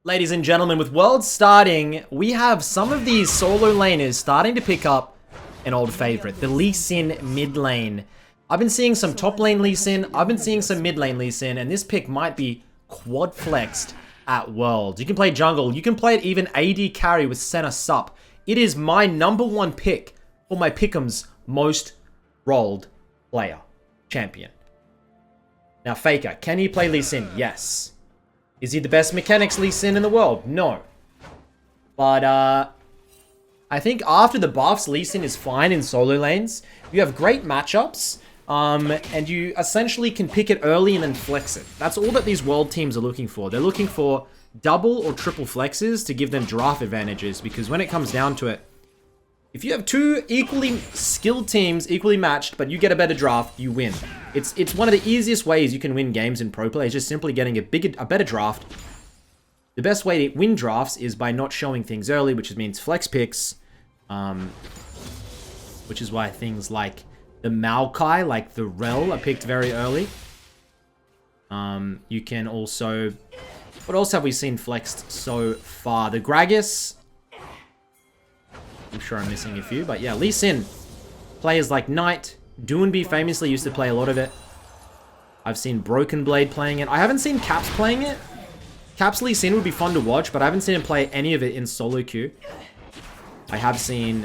Ladies and gentlemen, with Worlds starting, we have some of these solo laners starting to pick up an old favorite, the Lee Sin mid lane. I've been seeing some top lane Lee Sin, I've been seeing some mid lane Lee Sin, and this pick might be quad flexed at Worlds. You can play jungle, you can play it even AD carry with Senna Sup. It is my #1 pick for my Pick'em's most rolled player champion. Now Faker, can he play Lee Sin? Yes. Is he the best mechanics Lee Sin in the world? No. But, I think after the buffs, Lee Sin is fine in solo lanes. You have great matchups, and you essentially can pick it early and then flex it. That's all that these world teams are looking for. They're looking for double or triple flexes to give them draft advantages, because when it comes down to it, if you have two equally skilled teams, equally matched, but you get a better draft, you win. It's one of the easiest ways you can win games in pro play, is just simply getting a better draft. The best way to win drafts is by not showing things early, which means flex picks, which is why things like the Maokai, like the Rel, are picked very early. You can also... What else have we seen flexed so far? The Gragas. I'm sure I'm missing a few, but yeah, Lee Sin. Players like Knight, Doonby famously used to play a lot of it. I've seen Broken Blade playing it. I haven't seen Caps playing it. Caps Lee Sin would be fun to watch, but I haven't seen him play any of it in solo queue. I have seen...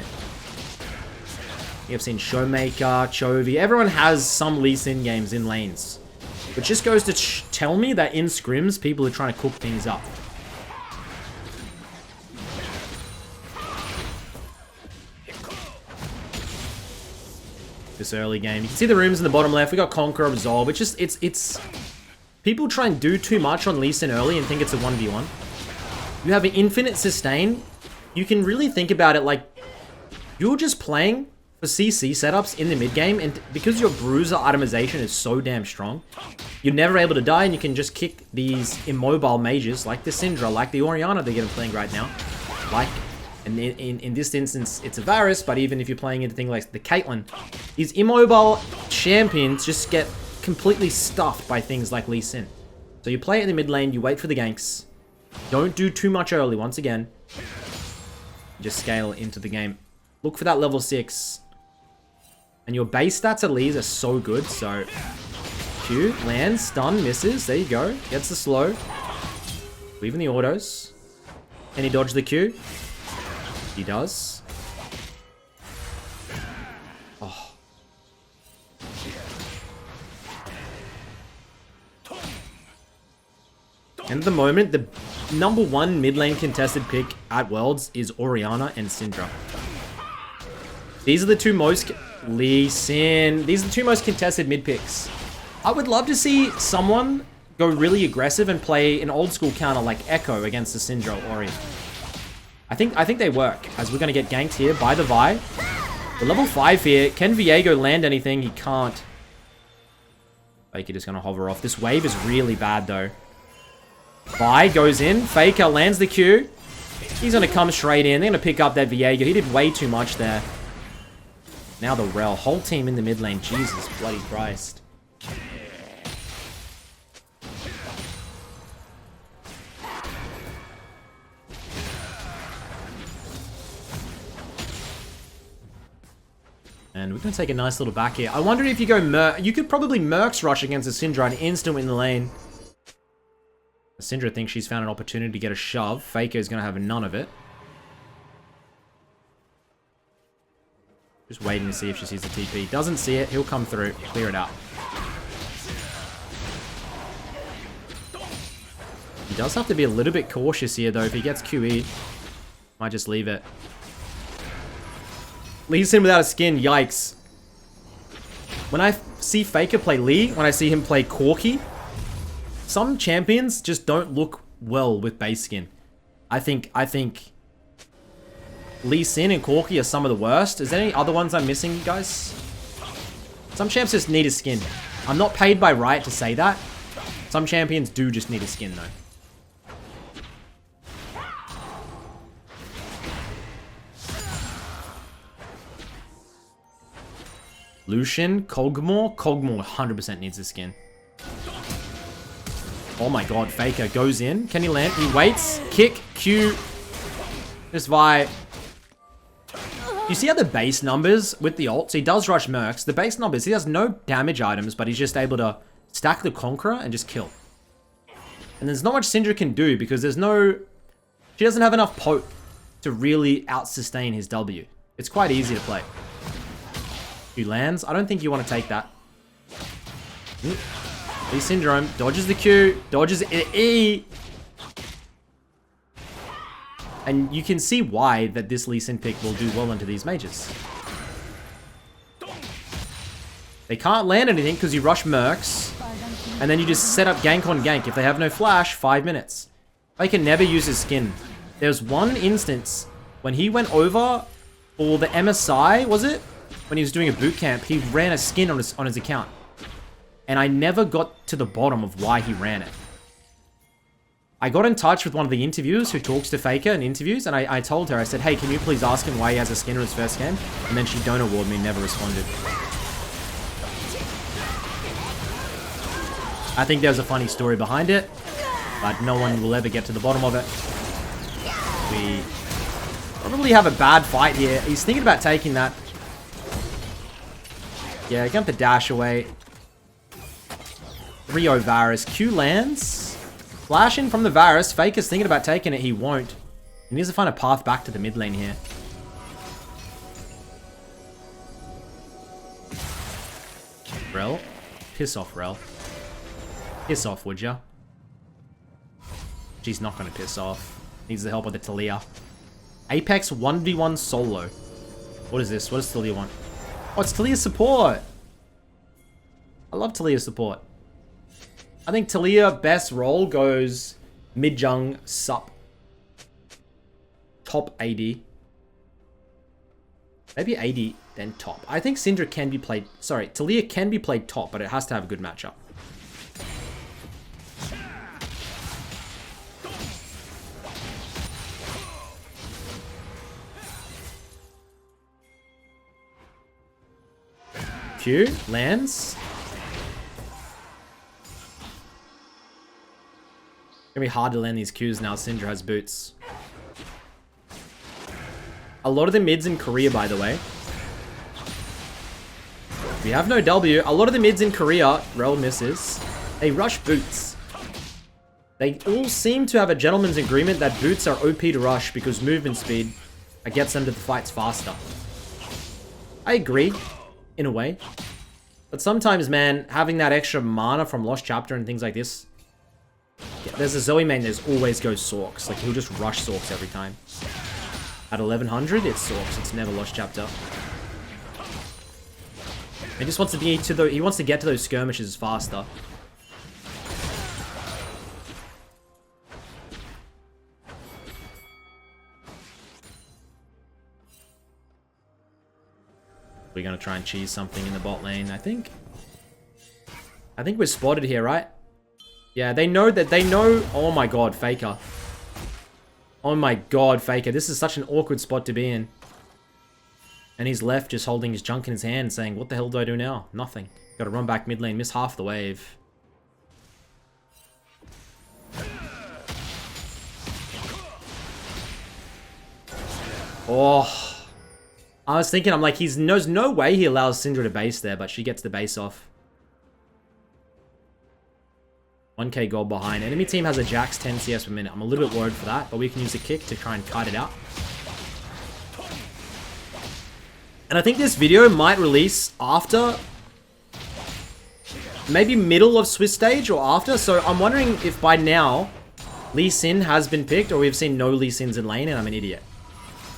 You have seen Showmaker, Chovy. Everyone has some Lee Sin games in lanes. Which just goes to tell me that in scrims, people are trying to cook things up. This early game. You can see the rooms in the bottom left. We got Conquer, Absolve. It's just, it's... People try and do too much on Lee Sin early and think it's a 1v1. You have an infinite sustain. You can really think about it like... You're just playing for CC setups in the mid game, and because your bruiser itemization is so damn strong, you're never able to die, and you can just kick these immobile mages like the Syndra, like the Orianna they're getting playing right now. Like... And in this instance, it's a Varus, but even if you're playing into things like the Caitlyn, these immobile champions just get completely stuffed by things like Lee Sin. So you play it in the mid lane, you wait for the ganks. Don't do too much early, once again. Just scale into the game. Look for that level 6. And your base stats at least are so good, so... Q, lands, stun, misses, there you go. Gets the slow. Leaving the autos. Can he dodge the Q? He does. Oh. And at the moment, the #1 mid lane contested pick at Worlds is Orianna and Syndra. These are the two most... Lee Sin. These are the two most contested mid picks. I would love to see someone go really aggressive and play an old school counter like Echo against the Syndra or Ori. I think they work, as we're going to get ganked here by the Vi. The level 5 here. Can Viego land anything? He can't. Faker just going to hover off. This wave is really bad, though. Vi goes in. Faker lands the Q. He's going to come straight in. They're going to pick up that Viego. He did way too much there. Now the Rel. Whole team in the mid lane. Jesus bloody Christ. And we're going to take a nice little back here. I wonder if you go you could probably Mercs rush against a Syndra and instant win the lane. The Syndra thinks she's found an opportunity to get a shove. Faker is going to have none of it. Just waiting to see if she sees the TP. Doesn't see it. He'll come through. Clear it out. He does have to be a little bit cautious here, though. If he gets QE, might just leave it. Lee Sin without a skin, yikes. When I see Faker play Lee, when I see him play Corki, some champions just don't look well with base skin. I think Lee Sin and Corki are some of the worst. Is there any other ones I'm missing, guys? Some champs just need a skin. I'm not paid by Riot to say that. Some champions do just need a skin, though. Lucian, Kog'Maw. Kog'Maw 100% needs a skin. Oh my god, Faker goes in. Can he land? He waits. Kick, Q. Just Vi. You see how the base numbers with the ult? So he does rush Mercs. The base numbers, he has no damage items, but he's just able to stack the Conqueror and just kill. And there's not much Syndra can do because there's no... She doesn't have enough poke to really out-sustain his W. It's quite easy to play. He lands. I don't think you want to take that. Lee Syndrome dodges the Q, dodges the E. And you can see why that this Lee Sin pick will do well into these mages. They can't land anything because you rush Mercs. And then you just set up gank on gank. If they have no flash, 5 minutes. Faker never uses skin. There's one instance when he went over for the MSI, was it? When he was doing a boot camp, he ran a skin on his account. And I never got to the bottom of why he ran it. I got in touch with one of the interviewers who talks to Faker in interviews, and I told her, I said, hey, can you please ask him why he has a skin in his first game? And then she don't award me, never responded. I think there's a funny story behind it, but no one will ever get to the bottom of it. We probably have a bad fight here. He's thinking about taking that. Yeah, going to dash away. 3-0 Varus. Q lands. Flash in from the Varus. Faker's thinking about taking it. He won't. He needs to find a path back to the mid lane here. Rel. Piss off, Rel. Piss off, would ya? She's not going to piss off. Needs the help of the Talia. Apex 1v1 solo. What is this? What does Talia want? Oh, it's Talia's support. I love Talia's support. I think Talia best role goes mid-jung, sup. Top AD. Maybe AD, then top. I think Syndra can be played... Sorry, Talia can be played top, but it has to have a good matchup. Q lands. It's gonna be hard to land these Qs now. Syndra has boots. A lot of the mids in Korea, by the way. We have no W. A lot of the mids in Korea, Rel misses. They rush boots. They all seem to have a gentleman's agreement that boots are OP to rush because movement speed gets them to the fights faster. I agree. In a way. But sometimes, man, having that extra mana from Lost Chapter and things like this. Yeah, there's a Zoe main, there's always goes Sorks. Like, he'll just rush Sorks every time. At 1100, it's Sorks. It's never Lost Chapter. He just wants to be to the... He wants to get to those skirmishes faster. We're going to try and cheese something in the bot lane, I think. I think we're spotted here, right? Yeah, they know that they know... Oh my god, Faker. Oh my god, Faker. This is such an awkward spot to be in. And he's left just holding his junk in his hand saying, what the hell do I do now? Nothing. Got to run back mid lane, miss half the wave. Oh... I was thinking, I'm like, there's no way he allows Syndra to base there, but she gets the base off. 1k gold behind. Enemy team has a Jax 10 CS per minute. I'm a little bit worried for that, but we can use a kick to try and kite it out. And I think this video might release after... Maybe middle of Swiss stage or after. So I'm wondering if by now, Lee Sin has been picked or we've seen no Lee Sins in lane and I'm an idiot.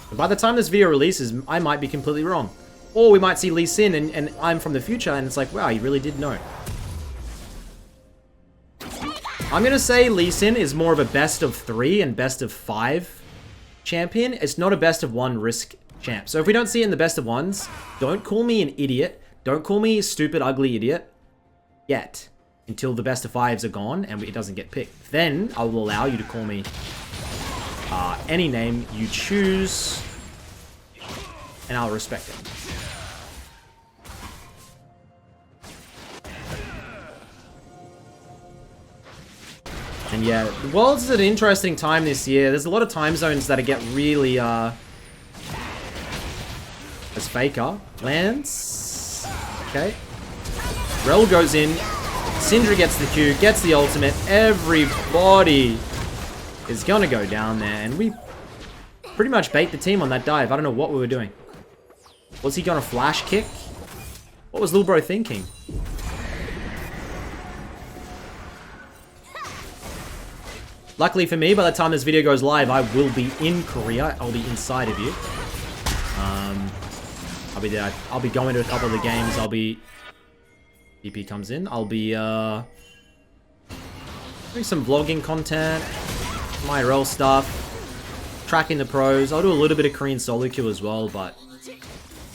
But by the time this video releases, I might be completely wrong. Or we might see Lee Sin and I'm from the future and it's like, wow, he really did know. I'm going to say Lee Sin is more of a best of 3 and best of 5 champion. It's not a best of 1 risk champ. So if we don't see it in the best of 1s, don't call me an idiot. Don't call me a stupid, ugly idiot. Yet. Until the best of 5s are gone and it doesn't get picked. Then I will allow you to call me any name you choose, and I'll respect it. And yeah, the world's at an interesting time this year. There's a lot of time zones that get really, As Faker lands. Okay. Rel goes in. Syndra gets the Q, gets the ultimate. Everybody is gonna go down there. And we pretty much bait the team on that dive. I don't know what we were doing. Was he gonna flash kick? What was Lil Bro thinking? Luckily for me, by the time this video goes live, I will be in Korea. I'll be inside of you. I'll be there. I'll be going to a couple of the games. I'll be... EP comes in. I'll be, doing some vlogging content. My IRL stuff. Tracking the pros. I'll do a little bit of Korean solo queue as well, but...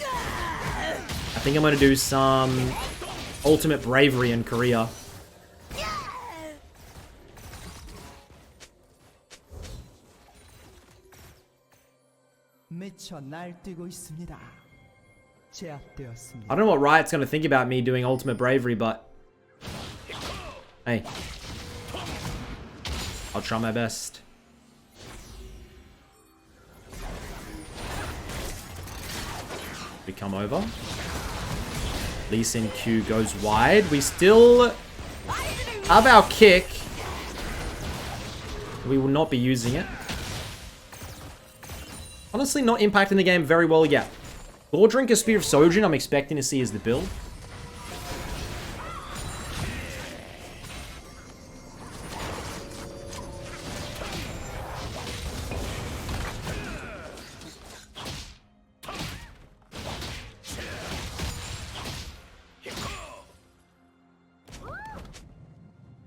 I think I'm going to do some ultimate bravery in Korea. I don't know what Riot's going to think about me doing ultimate bravery, but... Hey. I'll try my best. We come over. Lee Sin Q goes wide. We still have our kick. We will not be using it. Honestly, not impacting the game very well yet. Lord Drinker Spear of Sojin, I'm expecting to see as the build.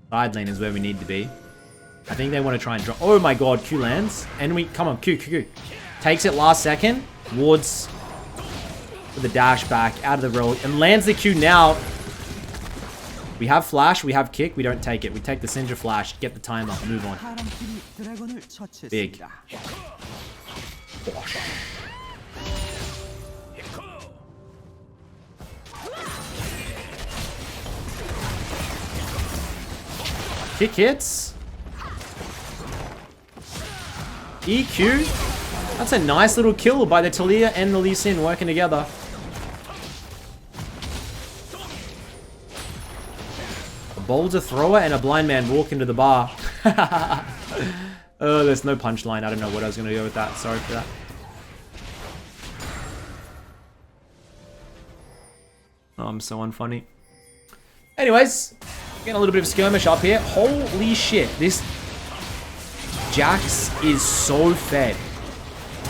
Side lane is where we need to be. I think they want to try and drop. Oh my god, Q lands. And we... Come on, Q. Takes it last second. Wards with a dash back out of the roll. And lands the Q now. We have flash. We have kick. We don't take it. We take the Syndra flash. Get the time up. Move on. Big. Bosh. Kick hits. EQ. That's a nice little kill by the Talia and the Lee Sin working together. A boulder thrower and a blind man walk into the bar. Oh, there's no punchline. I don't know what I was going to go with that. Sorry for that. Oh, I'm so unfunny. Anyways, getting a little bit of skirmish up here. Holy shit. This Jax is so fed.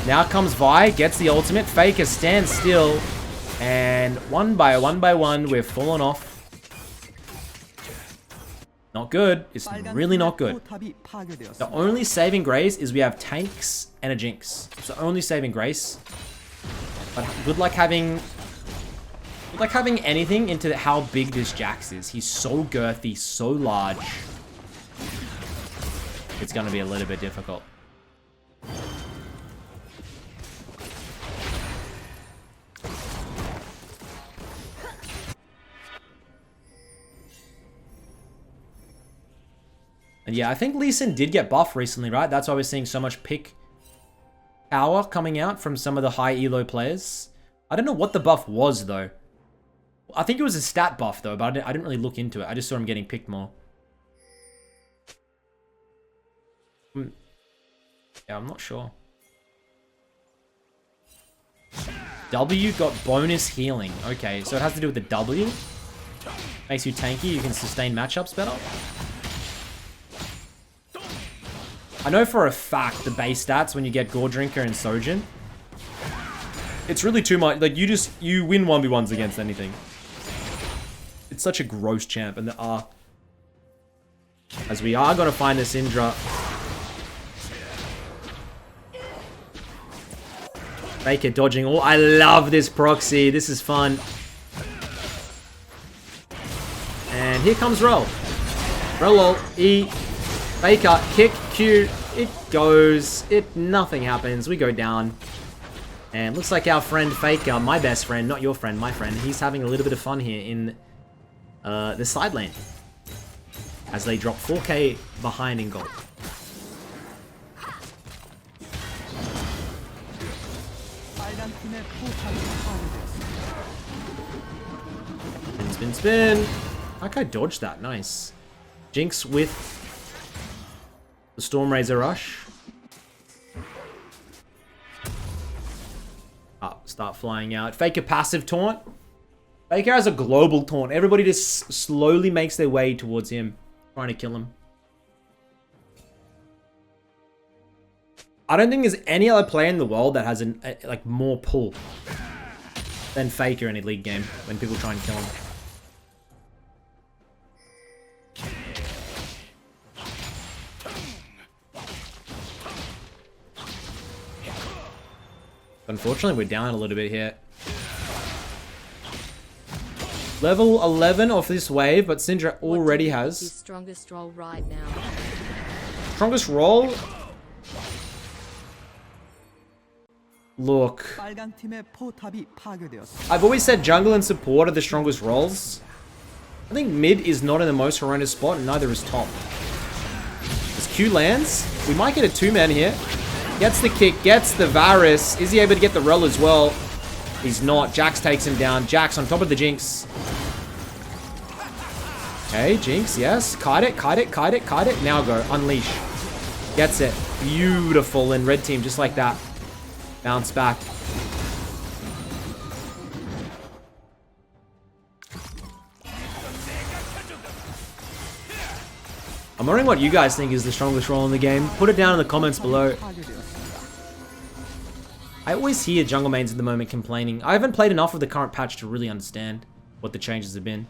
Now comes Vi, gets the ultimate. Faker stands still. And one by one, we're falling off. Not good. It's really not good. The only saving grace is we have tanks and a Jinx. It's the only saving grace. But good luck having... Good luck having anything into how big this Jax is. He's so girthy, so large. It's going to be a little bit difficult. And yeah, I think Lee Sin did get buffed recently, right? That's why we're seeing so much pick power coming out from some of the high elo players. I don't know what the buff was, though. I think it was a stat buff, though, but I didn't really look into it. I just saw him getting picked more. Yeah, I'm not sure. W got bonus healing. Okay, so it has to do with the W. Makes you tanky. You can sustain matchups better. I know for a fact the base stats when you get Gore Drinker and Sojin. It's really too much. Like, you win 1v1s against anything. It's such a gross champ. And as we are going to find the Syndra. Faker dodging all. I love this proxy. This is fun. And here comes Roll. Roll, E. Faker, kick, Q. It goes. Nothing happens. We go down. And looks like our friend Faker, my best friend, not your friend, my friend, he's having a little bit of fun here in the side lane. as they drop 4k behind in gold. Spin, spin, spin. That guy dodged that. Nice. Jinx with the Storm Razor Rush. Start flying out. Faker passive taunt. Faker has a global taunt. Everybody just slowly makes their way towards him, trying to kill him. I don't think there's any other player in the world that has like more pull than Faker in a league game when people try and kill him. Unfortunately, we're down a little bit here. Level 11 off this wave, but Syndra already has. His strongest roll right now. Strongest roll? Look. I've always said jungle and support are the strongest roles. I think mid is not in the most horrendous spot, and neither is top. As Q lands, we might get a 2-man here. Gets the kick, gets the Varus. Is he able to get the Rel as well? He's not. Jax takes him down. Jax on top of the Jinx. Okay, Jinx, yes. Kite it, kite it, kite it, kite it. Now go. Unleash. Gets it. Beautiful. And red team, just like that. Bounce back. I'm wondering what you guys think is the strongest role in the game. Put it down in the comments below. I always hear jungle mains at the moment complaining. I haven't played enough of the current patch to really understand what the changes have been.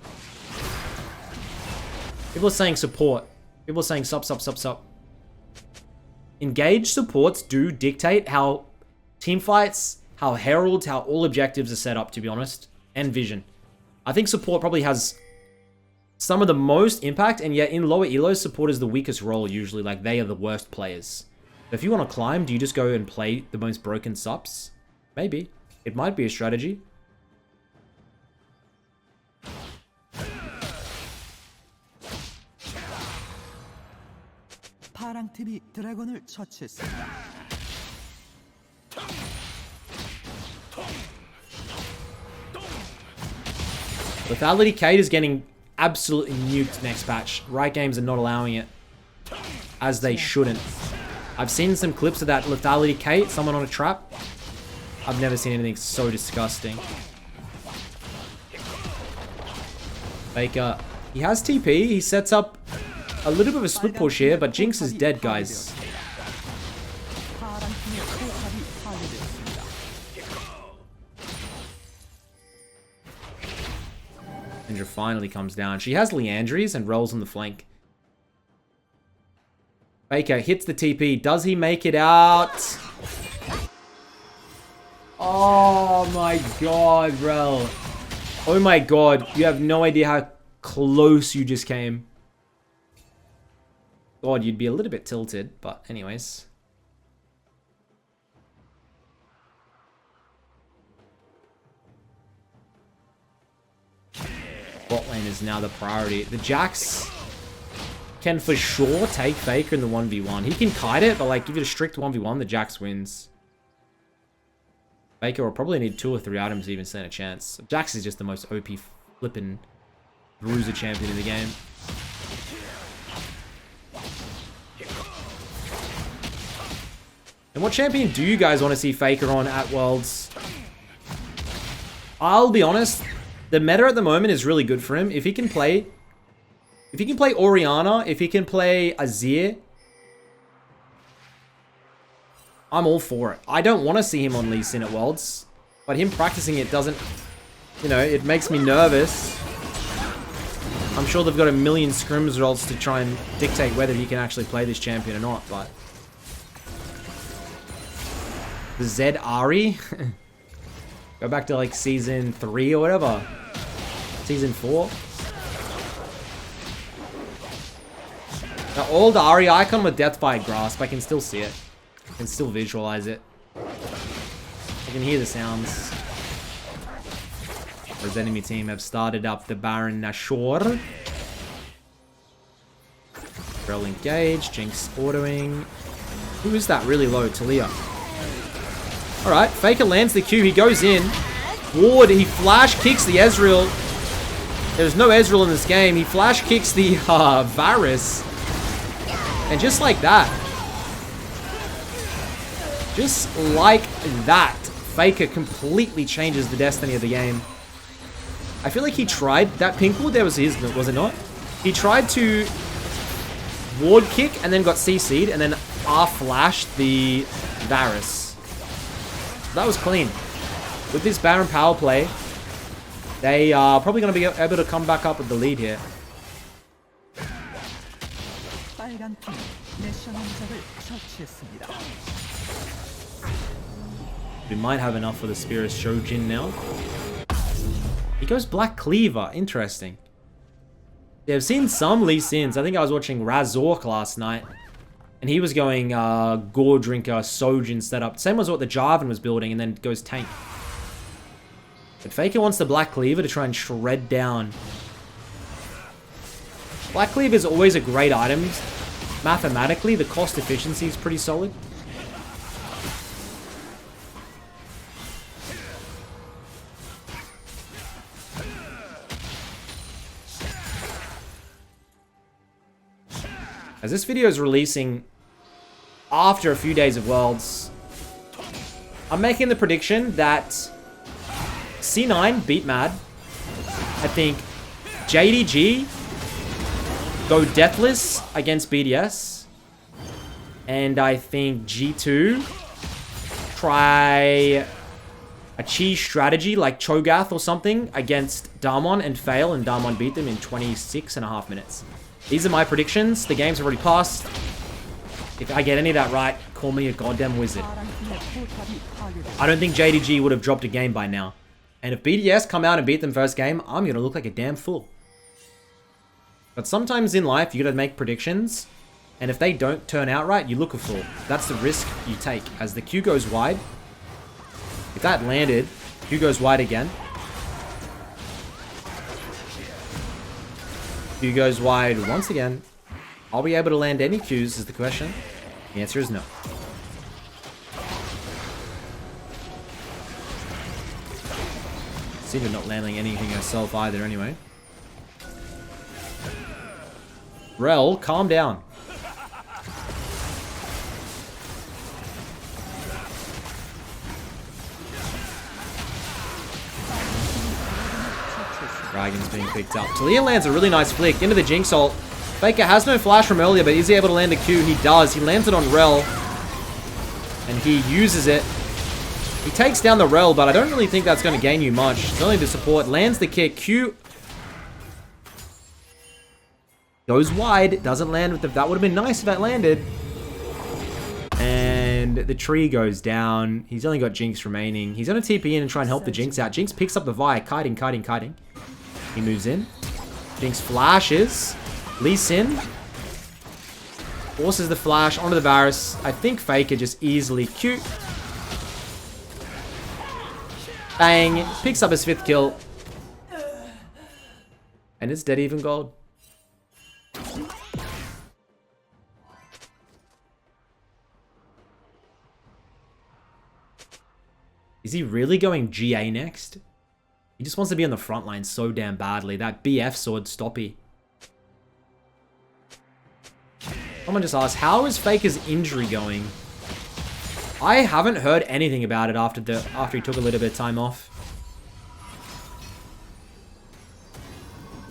People are saying support. People are saying sup. Engaged supports do dictate how team fights, how heralds, how all objectives are set up, to be honest. And vision. I think support probably has some of the most impact, and yet in lower elos, support is the weakest role usually. Like, they are the worst players. If you want to climb, do you just go and play the most broken sups? Maybe. It might be a strategy. Lethality Kate is getting absolutely nuked next patch. Riot Games are not allowing it. As they shouldn't. I've seen some clips of that Lethality Kate, someone on a trap. I've never seen anything so disgusting. Faker, he has TP. He sets up a little bit of a split push here, but Jinx is dead, guys. Syndra finally comes down. She has Leandries and rolls on the flank. Faker hits the TP. Does he make it out? Oh my god, Rel. Oh my god. You have no idea how close you just came. God, you'd be a little bit tilted, but anyways. Bot lane is now the priority. The Jax can for sure take Faker in the 1v1. He can kite it, but like, give it a strict 1v1, the Jax wins. Faker will probably need 2 or 3 items to even stand a chance. Jax is just the most OP flippin' bruiser champion in the game. And what champion do you guys want to see Faker on at Worlds? I'll be honest, the meta at the moment is really good for him. If he can play Orianna, if he can play Azir, I'm all for it. I don't want to see him on Lee Sin at Worlds, but him practicing it doesn't, you know, it makes me nervous. I'm sure they've got a million scrim results to try and dictate whether he can actually play this champion or not, but... The Zed Ari? Go back to like season 3 or whatever. Season 4. The old Ari icon with Death by Grasp, I can still see it. I can still visualize it. I can hear the sounds. His enemy team have started up the Baron Nashor. Rel engage. Jinx autoing. Who is that really low? Talia. Alright, Faker lands the Q. He goes in. Ward, he flash kicks the Ezreal. There's no Ezreal in this game. He flash kicks the Varus. And just like that. Just like that. Faker completely changes the destiny of the game. I feel like he tried. That pink ward there was his, was it not? He tried to ward kick and then got CC'd and then R-flashed the Varus. That was clean. With this Baron power play, they are probably going to be able to come back up with the lead here. We might have enough for the Spear Shojin now. He goes Black Cleaver. Interesting. Yeah, I've seen some Lee Sins. I think I was watching Razork last night. And he was going Gore Drinker, Sojin setup. Same as what the Jarvan was building, and then goes tank. But Faker wants the Black Cleaver to try and shred down. Black Cleaver is always a great item. Mathematically, the cost efficiency is pretty solid. As this video is releasing after a few days of Worlds, I'm making the prediction that C9 beat Mad. I think JDG go Deathless against BDS. And I think G2 try a cheese strategy like Cho'Gath or something against Damwon and fail, and Damwon beat them in 26.5 minutes. These are my predictions. The game's already passed. If I get any of that right, call me a goddamn wizard. I don't think JDG would have dropped a game by now. And if BDS come out and beat them first game, I'm going to look like a damn fool. But sometimes in life, you got to make predictions. And if they don't turn out right, you look a fool. That's the risk you take. As the Q goes wide. If that landed, Q goes wide again. Q goes wide once again. I'll be able to land any Qs is the question. The answer is no. Seem not landing anything herself either anyway. Rel, calm down. Dragon's being picked up. Talia lands a really nice flick into the Jinx ult. Faker has no flash from earlier, but is he able to land a Q? He does. He lands it on Rel. And he uses it. He takes down the Rel, but I don't really think that's going to gain you much. It's only the support. Lands the kick. Q goes wide. Doesn't land with the... That would have been nice if that landed. And the tree goes down. He's only got Jinx remaining. He's going to TP in and try and help the Jinx out. Jinx picks up the Vi. Kiting. He moves in. Jinx flashes. Lee Sin forces the flash onto the Varus. I think Faker just easily Q. Bang. Picks up his 5th kill. And it's dead even gold. Is he really going GA next? He just wants to be on the front line so damn badly. That BF sword stoppy. Someone just asked, how is Faker's injury going? I haven't heard anything about it after he took a little bit of time off.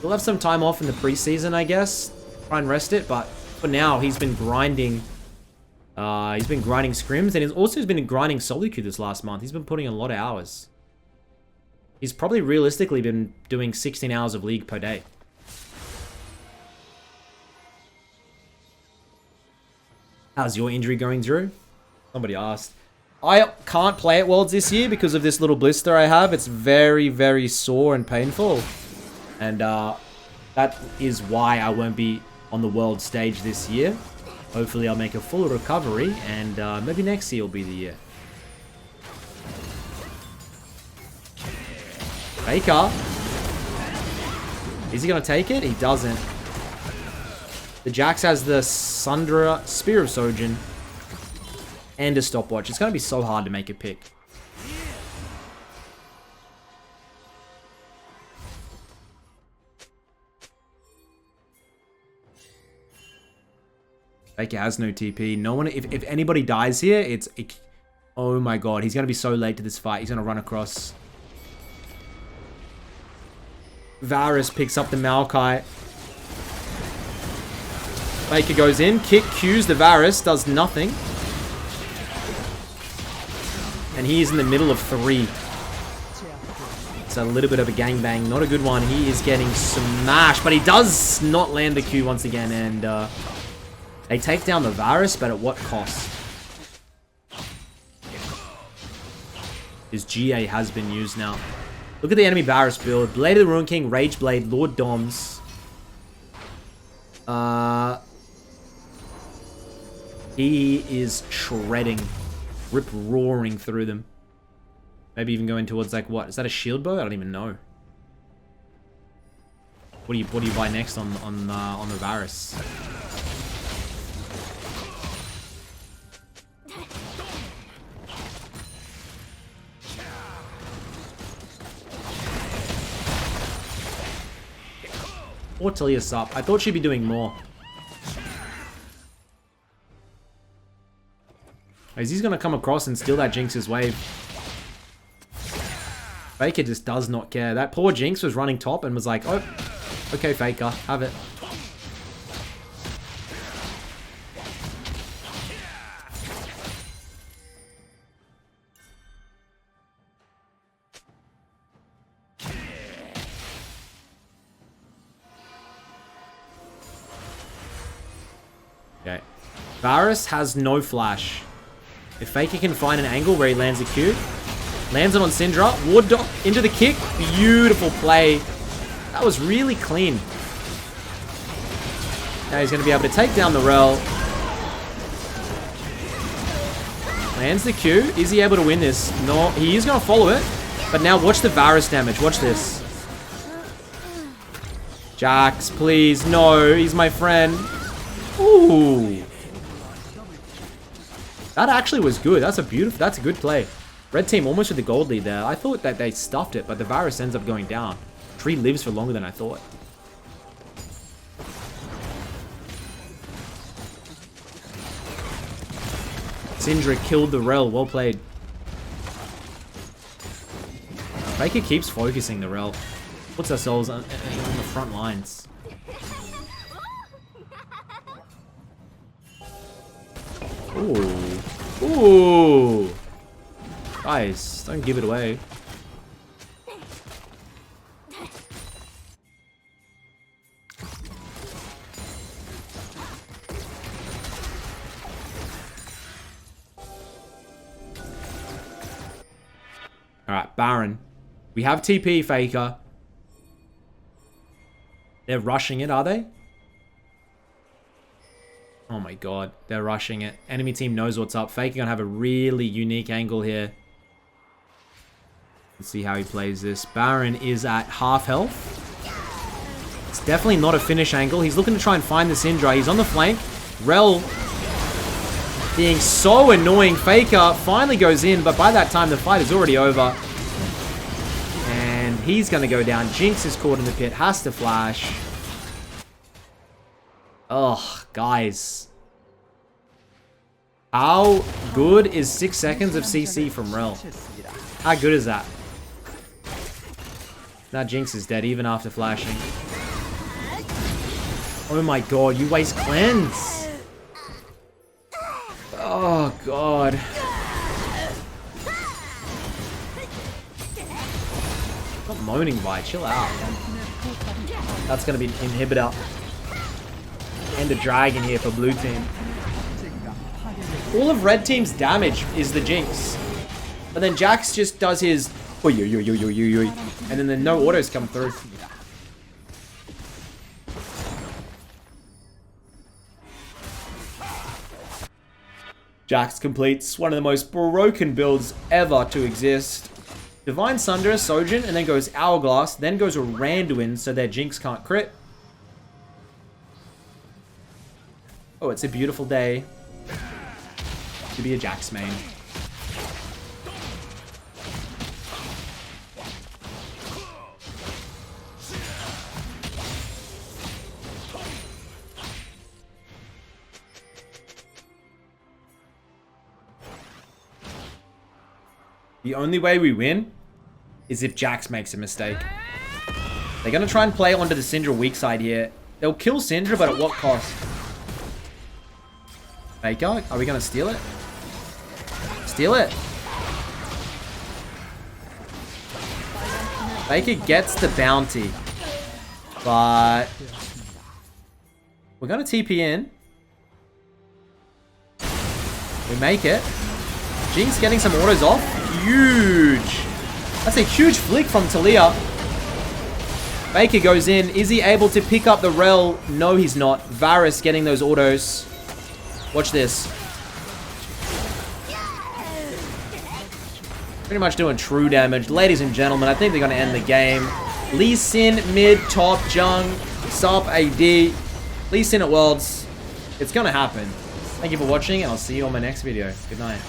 He'll have some time off in the preseason, I guess. Try and rest it, but for now, he's been grinding. He's been grinding scrims, and he's also been grinding solo queue this last month. He's been putting in a lot of hours. He's probably realistically been doing 16 hours of League per day. How's your injury going, Drew? Somebody asked. I can't play at Worlds this year because of this little blister I have. It's very, very sore and painful. And that is why I won't be on the World stage this year. Hopefully I'll make a full recovery, and maybe next year will be the year. Faker. Is he going to take it? He doesn't. The Jax has the Sundra, Spear of Sojin, and a stopwatch. It's going to be so hard to make a pick. Faker has no TP. No one. If anybody dies here, it's. Oh my god, he's going to be so late to this fight. He's going to run across. Varus picks up the Maokai. Faker goes in. Kick Qs the Varus. Does nothing. And he is in the middle of 3. It's a little bit of a gangbang. Not a good one. He is getting smashed. But he does not land the Q once again. And they take down the Varus, but at what cost? His GA has been used now. Look at the enemy Varus build. Blade of the Ruin King, Rage Blade, Lord Doms. He is shredding. Rip-roaring through them. Maybe even going towards, like, what? Is that a shield bow? I don't even know. What do you buy next on the Varus? Or Talia's up. I thought she'd be doing more. As he's going to come across and steal that Jinx's wave. Faker just does not care. That poor Jinx was running top and was like, oh, okay, Faker, have it. Okay. Varus has no flash. If Faker can find an angle where he lands a Q, lands it on Syndra, ward dot into the kick. Beautiful play. That was really clean. Now he's going to be able to take down the Rel. Lands the Q. Is he able to win this? No, he is going to follow it. But now watch the Varus damage. Watch this. Jax, please. No, he's my friend. Ooh. That actually was good. That's a good play. Red team almost with the gold lead there. I thought that they stuffed it, but the Varus ends up going down. Tree lives for longer than I thought. Syndra killed the Rel. Well played. Faker keeps focusing the Rel. Puts ourselves on the front lines. Ooh. Ooh. Guys, don't give it away. Alright, Baron. We have TP, Faker. They're rushing it, are they? Oh my god, they're rushing it. Enemy team knows what's up. Faker gonna have a really unique angle here. Let's see how he plays this. Baron is at half health. It's definitely not a finish angle. He's looking to try and find the Syndra. He's on the flank. Rel being so annoying. Faker finally goes in, but by that time the fight is already over. And he's gonna go down. Jinx is caught in the pit. Has to flash. Ugh, guys. How good is 6 seconds of CC from Rel? How good is that? Now Jinx is dead even after flashing. Oh my god, you waste cleanse. Oh god. Stop moaning, Vi. Chill out. That's gonna be an inhibitor. And a dragon here for blue team. All of red team's damage is the Jinx. But then Jax just does his oi, oi, oi, oi, oi, oi, and then the no autos come through. Jax completes one of the most broken builds ever to exist. Divine Sunder, Sojin, and then goes Hourglass, then goes a Randuin so their Jinx can't crit. Oh, it's a beautiful day to be a Jax main. The only way we win is if Jax makes a mistake. They're going to try and play onto the Syndra weak side here. They'll kill Syndra, but at what cost? Faker, are we going to steal it? Steal it. Faker gets the bounty. But we're going to TP in. We make it. Jinx getting some autos off. Huge. That's a huge flick from Talia. Baker goes in. Is he able to pick up the rel? No, he's not. Varus getting those autos. Watch this. Pretty much doing true damage. Ladies and gentlemen, I think they're going to end the game. Lee Sin, mid, top, Jung, sub, AD. Lee Sin at Worlds. It's going to happen. Thank you for watching, and I'll see you on my next video. Good night.